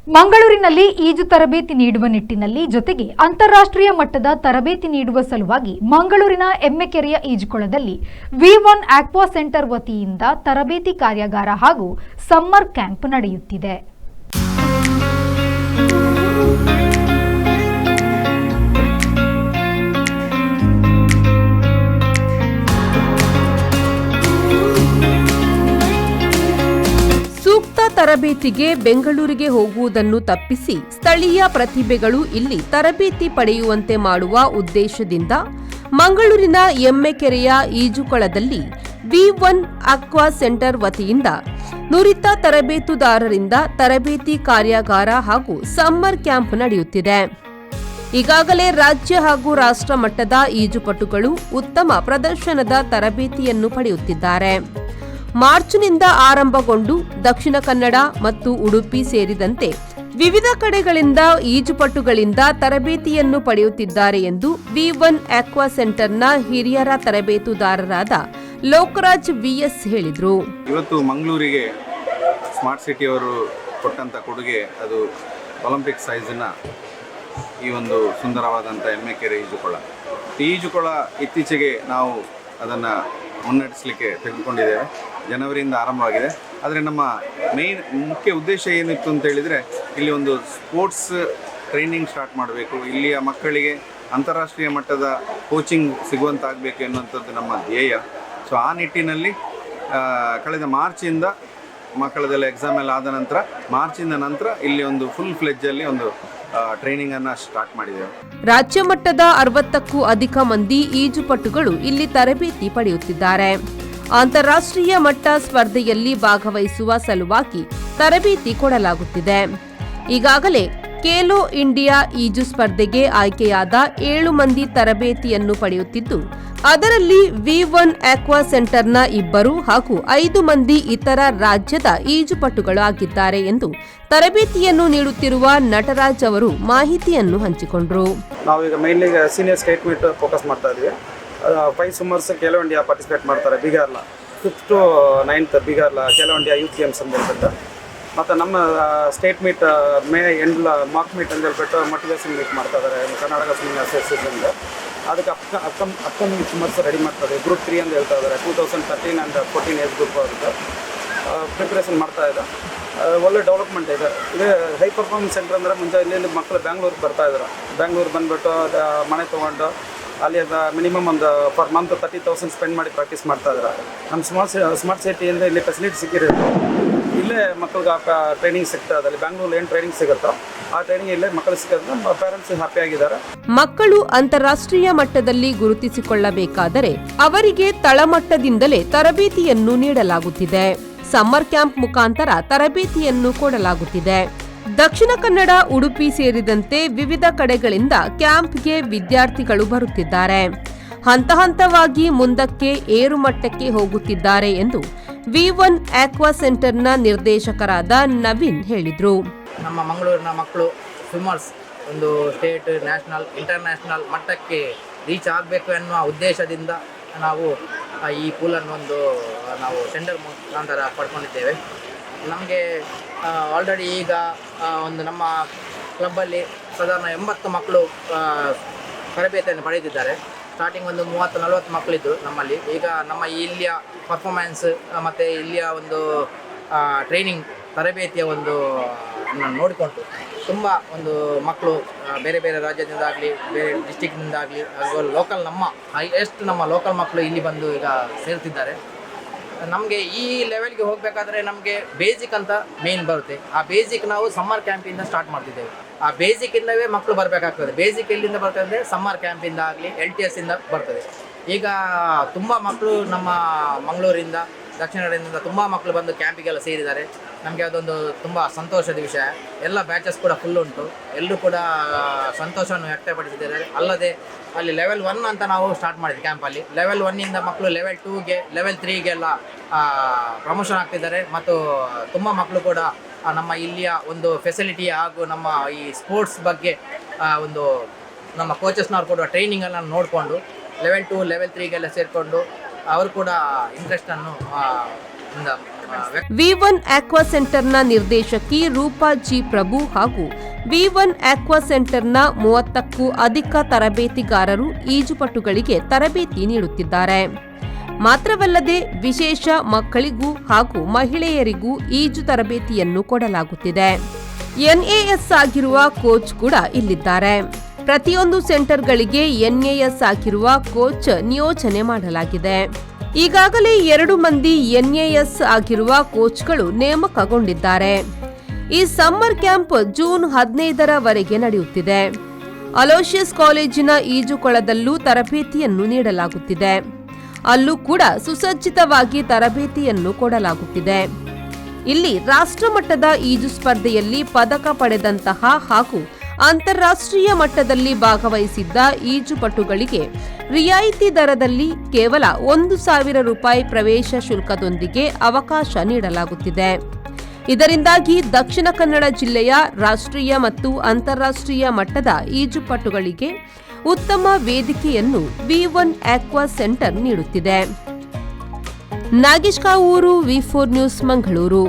ಮಂಗಳೂರಿನಲ್ಲಿ ಈಜು ತರಬೇತಿ ನೀಡುವ ನಿಟ್ಟಿನಲ್ಲಿ ಜೊತೆಗೆ ಅಂತಾರಾಷ್ಟ್ರೀಯ ಮಟ್ಟದ ತರಬೇತಿ ನೀಡುವ ಸಲುವಾಗಿ ಮಂಗಳೂರಿನ ಎಮ್ಮೆಕೆರೆಯ ಈಜುಕೊಳದಲ್ಲಿ V1 ಆಕ್ವಾ ಸೆಂಟರ್ ವತಿಯಿಂದ ತರಬೇತಿ ಕಾರ್ಯಾಗಾರ ಹಾಗೂ ಸಮ್ಮರ್ ಕ್ಯಾಂಪ್ ನಡೆಯುತ್ತಿದೆ. ಸೂಕ್ತ ತರಬೇತಿಗೆ ಬೆಂಗಳೂರಿಗೆ ಹೋಗುವುದನ್ನು ತಪ್ಪಿಸಿ ಸ್ಥಳೀಯ ಪ್ರತಿಭೆಗಳು ಇಲ್ಲಿ ತರಬೇತಿ ಪಡೆಯುವಂತೆ ಮಾಡುವ ಉದ್ದೇಶದಿಂದ ಮಂಗಳೂರಿನ ಎಮ್ಮೆಕೆರೆಯ ಈಜುಕೊಳದಲ್ಲಿ V1 ಆಕ್ವಾ ಸೆಂಟರ್ ವತಿಯಿಂದ ನುರಿತ ತರಬೇತುದಾರರಿಂದ ತರಬೇತಿ ಕಾರ್ಯಾಗಾರ ಹಾಗೂ ಸಮ್ಮರ್ ಕ್ಯಾಂಪ್ ನಡೆಯುತ್ತಿದೆ. ಈಗಾಗಲೇ ರಾಜ್ಯ ಹಾಗೂ ರಾಷ್ಟ್ರ ಮಟ್ಟದ ಈಜುಪಟುಗಳು ಉತ್ತಮ ಪ್ರದರ್ಶನದ ತರಬೇತಿಯನ್ನು ಪಡೆಯುತ್ತಿದ್ದಾರೆ. ಮಾರ್ಚ್ನಿಂದ ಆರಂಭಗೊಂಡು ದಕ್ಷಿಣ ಕನ್ನಡ ಮತ್ತು ಉಡುಪಿ ಸೇರಿದಂತೆ ವಿವಿಧ ಕಡೆಗಳಿಂದ ಈಜುಪಟುಗಳಿಂದ ತರಬೇತಿಯನ್ನು ಪಡೆಯುತ್ತಿದ್ದಾರೆ ಎಂದು V1 ಆಕ್ವಾ ಸೆಂಟರ್ನ ಹಿರಿಯರ ತರಬೇತುದಾರರಾದ ಲೋಕರಾಜ್ VS ಹೇಳಿದರು. ಇವತ್ತು ಮಂಗಳೂರಿಗೆ ಸ್ಮಾರ್ಟ್ ಸಿಟಿ ಅವರು ಕೊಟ್ಟಂತ ಕೊಡುಗೆ ಅದು ಒಲಿಂಪಿಕ್ ಸೈಜ್ನ ಈ ಒಂದು ಸುಂದರವಾದಂಥ ಎಮ್ಮೆಕೆರೆ ಈಜುಕೊಳ. ಈ ಈಜುಕೊಳ ಇತ್ತೀಚೆಗೆ ನಾವು ಅದನ್ನು ಮುನ್ನಡೆಸಲಿಕ್ಕೆ ತೆಗೆದುಕೊಂಡಿದ್ದೇವೆ. ಜನವರಿಯಿಂದ ಆರಂಭವಾಗಿದೆ. ಆದರೆ ನಮ್ಮ ಮುಖ್ಯ ಉದ್ದೇಶ ಏನಿತ್ತು ಅಂತ ಹೇಳಿದರೆ, ಇಲ್ಲಿ ಒಂದು ಸ್ಪೋರ್ಟ್ಸ್ ಟ್ರೈನಿಂಗ್ ಸ್ಟಾರ್ಟ್ ಮಾಡಬೇಕು, ಇಲ್ಲಿಯ ಮಕ್ಕಳಿಗೆ ಅಂತಾರಾಷ್ಟ್ರೀಯ ಮಟ್ಟದ ಕೋಚಿಂಗ್ ಸಿಗುವಂತಾಗಬೇಕು ಎನ್ನುವಂಥದ್ದು ನಮ್ಮ ಧ್ಯೇಯ. ಸೊ ಆ ನಿಟ್ಟಿನಲ್ಲಿ ಕಳೆದ ಮಾರ್ಚಿಂದ ಮಕ್ಕಳದೆಲ್ಲ ಎಕ್ಸಾಮ್ ಎಲ್ಲ ಆದ ನಂತರ ಮಾರ್ಚಿಂದ ನಂತರ ಇಲ್ಲಿ ಒಂದು ಫುಲ್ ಫ್ಲೆಜ್ಜಲ್ಲಿ ಒಂದು ಟ್ರೈನಿಂಗ್ ಅನ್ನು ಸ್ಟಾರ್ಟ್ ಮಾಡಿದ್ದೇವೆ. ರಾಜ್ಯ ಮಟ್ಟದ 60ಕ್ಕೂ ಅಧಿಕ ಮಂದಿ ಈಜುಪಟುಗಳು ಇಲ್ಲಿ ತರಬೇತಿ ಪಡೆಯುತ್ತಿದ್ದಾರೆ. ಅಂತಾರಾಷ್ಟ್ರೀಯ ಮಟ್ಟ ಸ್ಪರ್ಧೆಯಲ್ಲಿ ಭಾಗವಹಿಸುವ ಸಲುವಾಗಿ ತರಬೇತಿ ಕೊಡಲಾಗುತ್ತಿದೆ. ಈಗಾಗಲೇ ಖೇಲೋ ಇಂಡಿಯಾ ಈಜು ಸ್ಪರ್ಧೆಗೆ ಆಯ್ಕೆಯಾದ 7 ಮಂದಿ ತರಬೇತಿಯನ್ನು ಪಡೆಯುತ್ತಿದ್ದು, ಅದರಲ್ಲಿ V1 ಆಕ್ವಾ ಸೆಂಟರ್ನ 2 ಹಾಗೂ 5 ಮಂದಿ ಇತರ ರಾಜ್ಯದ ಈಜುಪಟುಗಳಾಗಿದ್ದಾರೆ ಎಂದು ತರಬೇತಿಯನ್ನು ನೀಡುತ್ತಿರುವ ನಟರಾಜ್ ಅವರು ಮಾಹಿತಿಯನ್ನು ಹಂಚಿಕೊಂಡರು. ನಾವೀಗ mainly senior state meet focus ಮಾಡ್ತಾ ಇದ್ದೀವಿ. 5 ಸಮ್ಮರ್ಸ್ ಖೇಲೋ ಇಂಡಿಯಾ ಪಾರ್ಟಿಸಿಪೇಟ್ ಮಾಡ್ತಾರೆ. ಬಿಗಾರ್ಲ 5th to 9th ಬಿಗಾರ್ಲ ಖೇಲೋ ಇಂಡಿಯಾ ಯೂತ್ ಗೇಮ್ಸ್ ಅಂತ ಹೇಳ್ಬಿಟ್ಟು, ಮತ್ತು ನಮ್ಮ ಸ್ಟೇಟ್ ಮೀಟ್ ಮೇ ಎಂಡ್ಲ ಮಾರ್ಕ್ ಮೀಟ್ ಅಂತ ಹೇಳ್ಬಿಟ್ಟು ಮೋಟಿವೇಶನ್ ಮೀಟ್ ಮಾಡ್ತಾ ಇದ್ದಾರೆ ಕರ್ನಾಟಕ ಸ್ವಿಮ್ಮಿಂಗ್ ಅಸೋಸಿಯೇಷನ್ಗೆ. ಅದಕ್ಕೆ ಅಪ್ಕಮಿಂಗ್ ಸಮ್ಮರ್ಸ್ ರೆಡಿ ಮಾಡ್ತಾರೆ. ಗ್ರೂಪ್ 3 ಅಂತ ಹೇಳ್ತಾ ಇದ್ದಾರೆ. 2013 and 14 ಏಜ್ ಗ್ರೂಪ್ ಅವ್ರಿಗೆ ಪ್ರಿಪ್ರೇಷನ್ ಮಾಡ್ತಾ ಇದೆ. ಒಳ್ಳೆ ಡೆವಲಪ್ಮೆಂಟ್ ಇದೆ. ಇದೇ ಹೈ ಪರ್ಫಾರ್ಮೆನ್ಸ್ ಸೆಂಟರ್ ಅಂದರೆ ಮುಂಚೆ ಇಲ್ಲಿ ಮಕ್ಕಳು ಬ್ಯಾಂಗ್ಳೂರಿಗೆ ಬರ್ತಾ ಇದ್ದಾರೆ. ಬ್ಯಾಂಗ್ಳೂರು ಬಂದುಬಿಟ್ಟು ಮನೆ ತೊಗೊಂಡು ಅಲ್ಲಿ ಮಿನಿಮಮ್ ಒಂದು ಪರ್ ಮಂತ್ 30,000 ಸ್ಪೆಂಡ್ ಮಾಡಿ ಪ್ರಾಕ್ಟೀಸ್ ಮಾಡ್ತಾ ಇದ್ದಾರೆ. ನಮ್ಮ ಸ್ಮಾರ್ಟ್ ಸಿಟಿಯಿಂದ ಇಲ್ಲಿ ಫೆಸಿಲಿಟಿ ಸಿಕ್ಕಿರೋದು, ಇಲ್ಲೇ ಮಕ್ಕಳಿಗೆ ಟ್ರೈನಿಂಗ್ ಸಿಗ್ತಾ ಇದೆ. ಅಲ್ಲಿ ಬ್ಯಾಂಗ್ಳೂರಲ್ಲಿ ಏನು ಟ್ರೈನಿಂಗ್ ಸಿಗುತ್ತೋ ಆ ಟ್ರೈನಿಂಗ್ ಇಲ್ಲೇ ಮಕ್ಕಳು ಸಿಗೋದ್ರಿಂದ ಪೇರೆಂಟ್ಸ್ ಹ್ಯಾಪಿಯಾಗಿದ್ದಾರೆ. ಮಕ್ಕಳು ಅಂತಾರಾಷ್ಟ್ರೀಯ ಮಟ್ಟದಲ್ಲಿ ಗುರುತಿಸಿಕೊಳ್ಳಬೇಕಾದರೆ ಅವರಿಗೆ ತಳಮಟ್ಟದಿಂದಲೇ ತರಬೇತಿಯನ್ನು ನೀಡಲಾಗುತ್ತಿದೆ. ಸಮ್ಮರ್ ಕ್ಯಾಂಪ್ ಮುಖಾಂತರ ತರಬೇತಿಯನ್ನು ಕೊಡಲಾಗುತ್ತಿದೆ. ದಕ್ಷಿಣ ಕನ್ನಡ, ಉಡುಪಿ ಸೇರಿದಂತೆ ವಿವಿಧ ಕಡೆಗಳಿಂದ ಕ್ಯಾಂಪ್ಗೆ ವಿದ್ಯಾರ್ಥಿಗಳು ಬರುತ್ತಿದ್ದಾರೆ. ಹಂತ ಹಂತವಾಗಿ ಮುಂದಕ್ಕೆ ಏರುಮಟ್ಟಕ್ಕೆ ಹೋಗುತ್ತಿದ್ದಾರೆ ಎಂದು V1 ಆಕ್ವಾ ಸೆಂಟರ್ನ ನಿರ್ದೇಶಕರಾದ ನವೀನ್ ಹೇಳಿದರು. ನಮ್ಮ ಮಂಗಳೂರಿನ ಮಕ್ಕಳು ಸ್ವಿಮ್ಮರ್ಸ್ ಒಂದು ಸ್ಟೇಟ್, ನ್ಯಾಷನಲ್, ಇಂಟರ್ನ್ಯಾಷನಲ್ ಮಟ್ಟಕ್ಕೆ ರೀಚ್ ಆಗಬೇಕು ಎನ್ನುವ ಉದ್ದೇಶದಿಂದ ನಾವು ಈ ಪೂಲನ್ನು ನಾವು ಟೆಂಡರ್ ಮುಖಾಂತರ ಪಡ್ಕೊಂಡಿದ್ದೇವೆ. ನಮಗೆ ಆಲ್ರೆಡಿ ಈಗ ನಮ್ಮ ಕ್ಲಬ್ಬಲ್ಲಿ ಸಾಧಾರಣ 80 ಮಕ್ಕಳು ತರಬೇತಿಯನ್ನು ಪಡೆದಿದ್ದಾರೆ. ಸ್ಟಾರ್ಟಿಂಗ್ 30-40 ಮಕ್ಕಳಿದ್ದು ನಮ್ಮಲ್ಲಿ. ಈಗ ನಮ್ಮ ಇಲ್ಲಿಯ ಪರ್ಫಾರ್ಮೆನ್ಸ್ ಮತ್ತು ಇಲ್ಲಿಯ ಟ್ರೈನಿಂಗ್ ತರಬೇತಿಯ ನೋಡಿಕೊಂಡು ತುಂಬ ಮಕ್ಕಳು ಬೇರೆ ಬೇರೆ ರಾಜ್ಯದಿಂದಾಗಲಿ ಬೇರೆ ಡಿಸ್ಟಿಕ್ನಿಂದಾಗಲಿ ಲೋಕಲ್ ನಮ್ಮ ಲೋಕಲ್ ಮಕ್ಕಳು ಇಲ್ಲಿ ಬಂದು ಈಗ ಸೇರ್ತಿದ್ದಾರೆ. ನಮಗೆ ಈ ಲೆವೆಲ್ಗೆ ಹೋಗಬೇಕಾದ್ರೆ ನಮಗೆ ಬೇಸಿಕ್ ಅಂತ ಮೇನ್ ಬರುತ್ತೆ. ಆ ಬೇಸಿಕ್ ನಾವು ಸಮ್ಮರ್ ಕ್ಯಾಂಪಿಂದ ಸ್ಟಾರ್ಟ್ ಮಾಡ್ತಿದ್ದೇವೆ. ಆ ಬೇಸಿಕ್ಕಿಂದವೇ ಮಕ್ಕಳು ಬರಬೇಕಾಗ್ತದೆ. ಬೇಸಿಕ್ ಎಲ್ಲಿಂದ ಬರ್ತದೆ ಅಂದರೆ ಸಮ್ಮರ್ ಕ್ಯಾಂಪಿಂದ ಆಗಲಿ LTS ಇಂದ ಬರ್ತದೆ. ಈಗ ತುಂಬ ಮಕ್ಕಳು ನಮ್ಮ ಮಂಗಳೂರಿಂದ, ದಕ್ಷಿಣ ಕನ್ನಡದಿಂದ ತುಂಬ ಮಕ್ಕಳು ಬಂದು ಕ್ಯಾಂಪಿಗೆಲ್ಲ ಸೇರಿದ್ದಾರೆ. ನಮಗೆ ಅದೊಂದು ತುಂಬ ಸಂತೋಷದ ವಿಷಯ. ಎಲ್ಲ ಬ್ಯಾಚಸ್ ಕೂಡ ಫುಲ್ ಉಂಟು. ಎಲ್ಲರೂ ಕೂಡ ಸಂತೋಷವನ್ನು ವ್ಯಕ್ತಪಡಿಸಿದ್ದಾರೆ. ಅಲ್ಲದೆ ಅಲ್ಲಿ ಲೆವೆಲ್ 1 ಅಂತ ನಾವು ಸ್ಟಾರ್ಟ್ ಮಾಡಿದ್ವಿ ಕ್ಯಾಂಪಲ್ಲಿ. ಲೆವೆಲ್ 1ಇಂದ ಮಕ್ಕಳು ಲೆವೆಲ್ 2ಗೆ, ಲೆವೆಲ್ 3ಗೆಲ್ಲ ಪ್ರಮೋಷನ್ ಆಗ್ತಿದ್ದಾರೆ. ಮತ್ತು ತುಂಬ ಮಕ್ಕಳು ಕೂಡ ನಮ್ಮ ಇಲ್ಲಿಯ ಫೆಸಿಲಿಟಿ ಹಾಗೂ ನಮ್ಮ ಈ ಸ್ಪೋರ್ಟ್ಸ್ ಬಗ್ಗೆ ನಮ್ಮ ಕೋಚಸ್ನವ್ರು ಕೊಡುವ ಟ್ರೈನಿಂಗನ್ನು ನೋಡಿಕೊಂಡು ಲೆವೆಲ್ 2, ಲೆವೆಲ್ 3ಗೆಲ್ಲ ಸೇರಿಕೊಂಡು ಅವರು ಕೂಡ ಇಂಟ್ರೆಸ್ಟನ್ನು ವಿ1 ಆಕ್ವಾ ಸೆಂಟರ್ನ ನಿರ್ದೇಶಕಿ ರೂಪಾ ಜಿ ಪ್ರಭು ಹಾಗೂ ವಿ1 ಆಕ್ವಾ ಸೆಂಟರ್ನ 30ಕ್ಕೂ ಅಧಿಕ ತರಬೇತಿಗಾರರು ಈಜುಪಟುಗಳಿಗೆ ತರಬೇತಿ ನೀಡುತ್ತಿದ್ದಾರೆ. ಮಾತ್ರವಲ್ಲದೆ ವಿಶೇಷ ಮಕ್ಕಳಿಗೂ ಹಾಗೂ ಮಹಿಳೆಯರಿಗೂ ಈಜು ತರಬೇತಿಯನ್ನು ಕೊಡಲಾಗುತ್ತಿದೆ. ಎನ್ಎಎಸ್ ಆಗಿರುವ ಕೋಚ್ ಕೂಡ ಇಲ್ಲಿದ್ದಾರೆ. ಪ್ರತಿಯೊಂದು ಸೆಂಟರ್ಗಳಿಗೆ ಎನ್ಎಎಸ್ ಆಗಿರುವ ಕೋಚ್ ನಿಯೋಜನೆ ಮಾಡಲಾಗಿದೆ. ಈಗಾಗಲೇ 2 ಮಂದಿ ಎನ್ಎಎಸ್ ಆಗಿರುವ ಕೋಚ್ಗಳು ನೇಮಕಗೊಂಡಿದ್ದಾರೆ. ಈ ಸಮ್ಮರ್ ಕ್ಯಾಂಪ್ ಜೂನ್ 15ರವರೆಗೆ ನಡೆಯುತ್ತಿದೆ. ಅಲೋಷಿಯಸ್ ಕಾಲೇಜಿನ ಈಜುಕೊಳದಲ್ಲೂ ತರಬೇತಿಯನ್ನು ನೀಡಲಾಗುತ್ತಿದೆ. ಅಲ್ಲೂ ಕೂಡ ಸುಸಜ್ಜಿತವಾಗಿ ತರಬೇತಿಯನ್ನು ಕೊಡಲಾಗುತ್ತಿದೆ. ಇಲ್ಲಿ ರಾಷ್ಟ್ರಮಟ್ಟದ ಈಜು ಸ್ಪರ್ಧೆಯಲ್ಲಿ ಪದಕ ಪಡೆದಂತಹ ಹಾಗೂ ಅಂತಾರಾಷ್ಟ್ರೀಯ ಮಟ್ಟದಲ್ಲಿ ಭಾಗವಹಿಸಿದ್ದ ಈಜುಪಟುಗಳಿಗೆ ರಿಯಾಯಿತಿ ದರದಲ್ಲಿ ಕೇವಲ 1,000 ರೂಪಾಯಿ ಪ್ರವೇಶ ಶುಲ್ಕದೊಂದಿಗೆ ಅವಕಾಶ ನೀಡಲಾಗುತ್ತಿದೆ. ಇದರಿಂದಾಗಿ ದಕ್ಷಿಣ ಕನ್ನಡ ಜಿಲ್ಲೆಯ ರಾಷ್ಟ್ರೀಯ ಮತ್ತು ಅಂತಾರಾಷ್ಟ್ರೀಯ ಮಟ್ಟದ ಈಜುಪಟುಗಳಿಗೆ ಉತ್ತಮ ವೇದಿಕೆಯನ್ನು ವಿ1 ಆಕ್ವಾ ಸೆಂಟರ್ ನೀಡುತ್ತಿದೆ. ನಾಗೇಶ್ ಕಾವೂರು, ವಿ4 ನ್ಯೂಸ್, ಮಂಗಳೂರು.